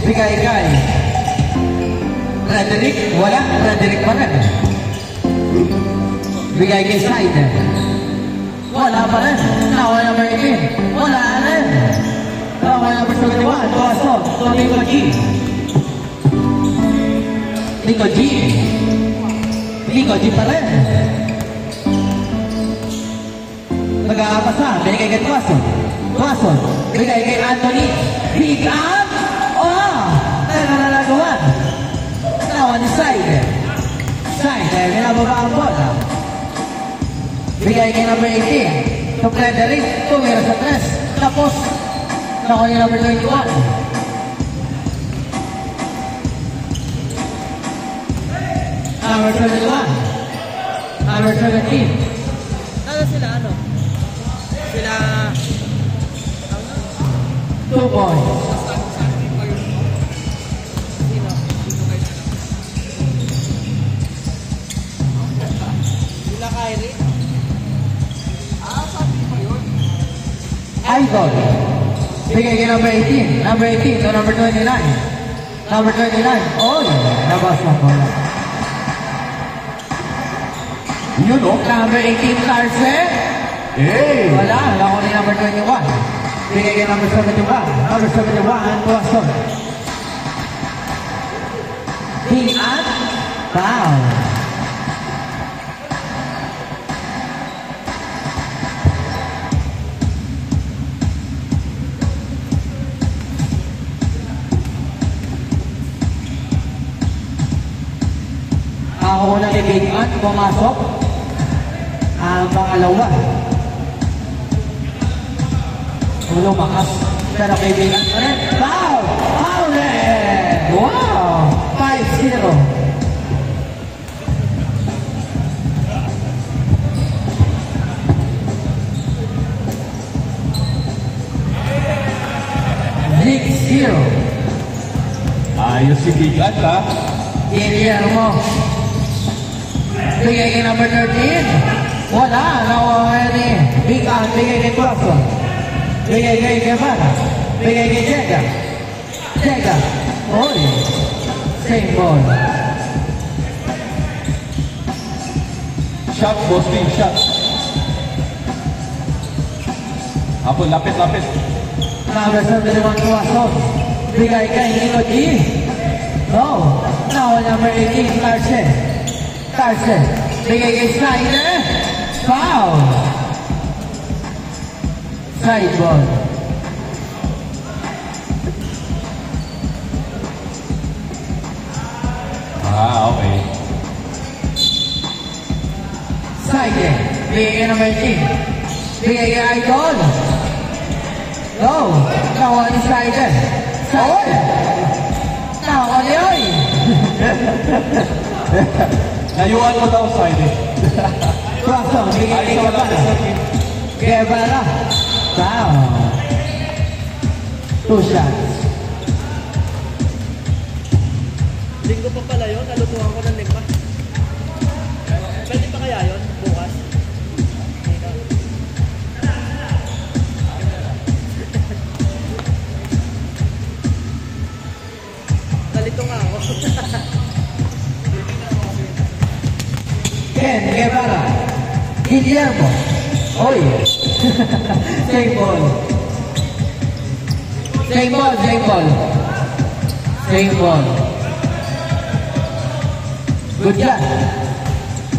Bigay kay Frederick. Wala. Frederick pa rin. Bigay kay Side. Wala pa rin. Nawa number 18. Wala rin. Nawa number 71. Tuwasok. Nico G. Nico G. Nico G pa rin. Nag-aapasa. Binigay kay Tuwasok. Tuwasok. Bigay kay Anthony. Pick up. Nalagawan. Nawa ni Side. Side. Binababa ang bola. Bigay kay number 18. To Frederick. Tumira sa 3. Tapos, nakuha niya number 21. Number 71. Number 17. Ano sila, ano? Sila... 2 points. Sila Kyrie? Idol. Bigay kay number 18. Number 18 to number 29. Number 29. Oh, nabas na bola. Yun o. Number 18, Tarse. Hey! Wala. Ako ni number 21. Bigay kay number 71. Number 71, Tuwasok. King at foul. Ako na ni Big Ant, pumasok. Ang pangalawa. Lumakas. Pero kay Big Ant pa rin. Foul! Foul rin! Wow! 5-0. Ayos si Big Ant, ha? Guillermo. Bigay kay number 13. Wala. Nakuha ni Big Ant. Bigay kay Tuwasok. Bigay kay Guevara. Bigay kay Jega. Jega. Oy. Same ball. Shot, boss team, shot. Apo, lapit, lapit. Number 71, Tuwasok. Bigay kay Nico G. No. Now, number 18, Tarse. Tarse. Bigay kay Snyder. Foul. Side ball. Okay. Side. Bigay kay number 18. Bigay kay Idol. No. Nakuha ni Snyder. Side. Nakuha ni Oy. Nayuan mo daw, Side. Tuwasok. Bigay kay Guevara. Guevara. Foul. 2 shots. Linggo pa pala yun, nalutuhan ko ng linggo. Pwede pa kaya yun, bukas? Nalito nga ako. Ken Guevara. Guillermo. Oy. Same ball. Same ball, same ball. Same ball. Good job.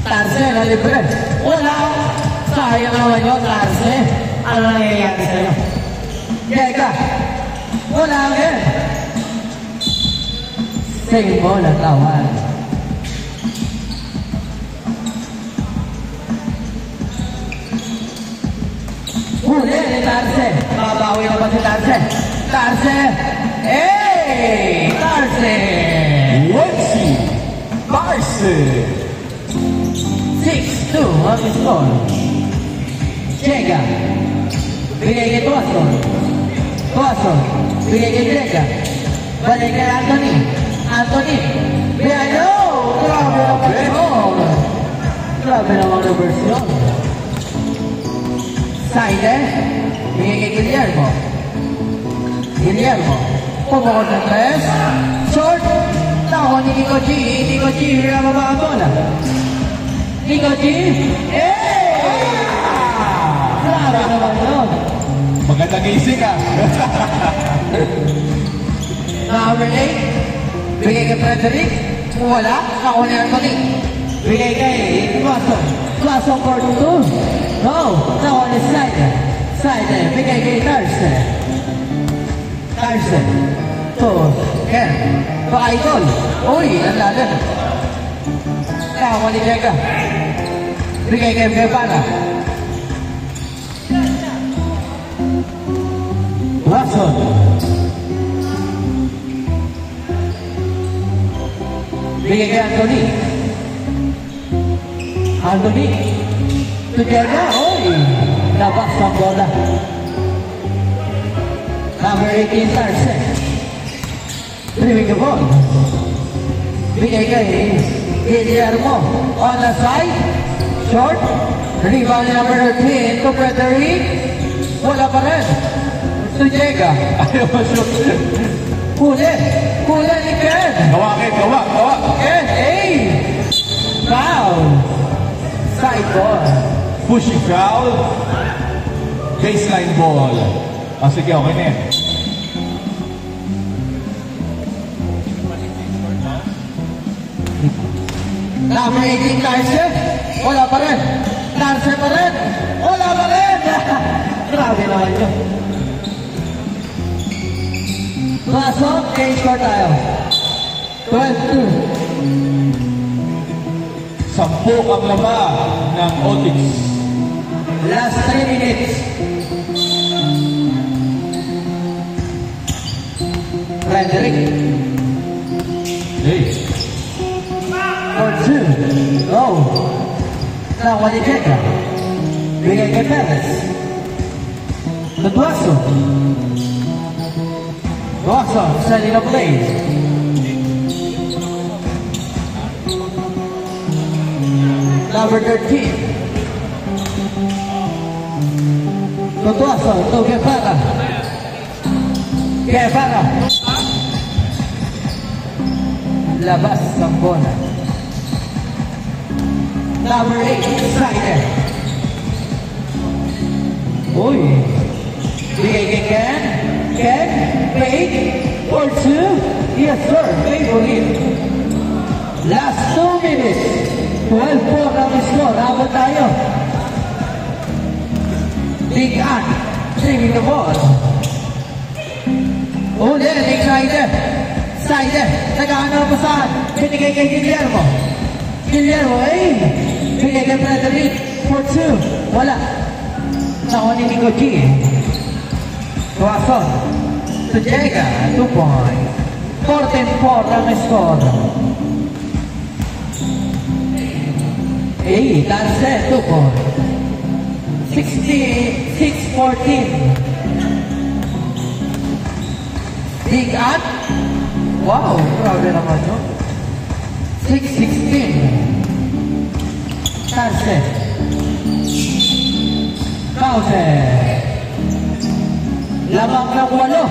Tarse na libre. Wala. Sayang naman yun, Tarse. Ano nangyayari sa'yo? Jeka. Wala agad. Same ball at lawan. Huli ni Tarse. Mababawi na ba si Tarse? Tarse. Hey! Tarse! Wensi Tarse. 6-2 ang score. Jega. Bigay kay Tuwasok. Tuwasok. Bigay kay Jega. Balik kay Anthony. Anthony. Bigay. Oh! Grabe naman yun. Grabe naman ang version. Side. Bigay kay Guillermo. Guillermo. Pumukot ng tres. Short. Nakuha ni Nico G. Nico G, hirama ang bola. Nico G. Grabe naman yun. Magandang gising ah. Number 8. Bigay kay Frederick. Wala. Nakuha ni Anthony. Bigay kay Watson. Watson for 2. No. Nakuha ni Slider. Slider. Bigay kay Carson. Carson. 2. Ken. Pa-idol. Uy, ang lalim. Nakuha ni Jega. Bigay kay Guevara. Watson. Bigay kay Anthony. Anthony. Together. Oy. Labas ang bola. Number 18, Tarsen. Driving the ball. Bigay kay Guillermo. On the side. Short. Rebound number 13 to Frederick. Wala pa rin. To Jega. Ayaw ma-shoot. Huli. Huli ni Ken. Gawa, Ken. Gawa. Gawa. Ken. Hey. Foul. Side ball. Pushing foul. Baseline ball. Ah, sige, okay na yan. Number 18, Tarsen. Wala pa rin. Tarsen pa rin. Wala pa rin. Grabe naman yun. Kaso, change score tayo. 12-2. 10 ang laba ng Otix. Last 3 minutes. Frederick. Hey. For 2. Oh. Now, what did you get? Bigay kay Perez. Duaso. Duaso, setting a play. Number 13. Duaso, to Guevara. Guevara. Labas ang bola. Number 8, Slider. Uy. Bigay kay Ken. Ken, fake. For 2. Yes, sir. Favorite. Last 2 minutes. 12-4 ang score. Abot tayo. Big Ann. Saving the ball. Uli, Nick Slider. Slider. Nag-ano pa saan? Binigay kay Guillermo. Guillermo, eh. Bigay kay Frederick. For 2. Wala. Nakuha ni Nico G. Watson. To Jega. 2 points. 14-4 ang score. Eh, that's it. 2 points. 6-14. Big Ann. Wow, grabe naman yun. 6-16. Tarsen. Pause. Lamang ng 8.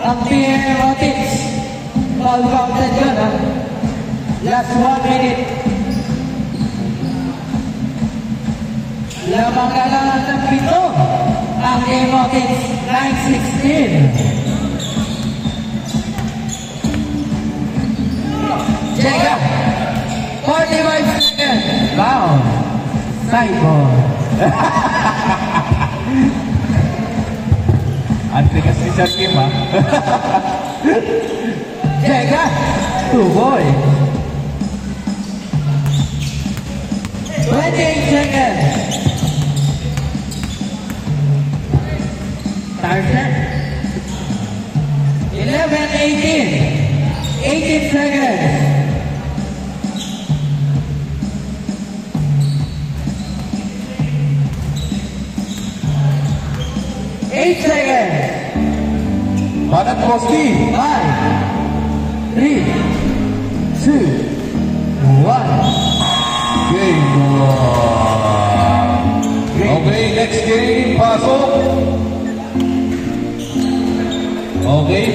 Ang PNM Otix. Foul counted yun, ha? Last 1 minute. Lamang na lang ng 7. Ang Otix. 9-16. Jega. 45 seconds. Wow. Side ball. Antigas ni Sir Kim, ha? Jega. 2 boy. 28 seconds. Tarsen. 11-18. 18 seconds. 8 seconds. Banat Posti. 5, 3, 2, 1. Game on. Okay, next game. Pasok. Okay,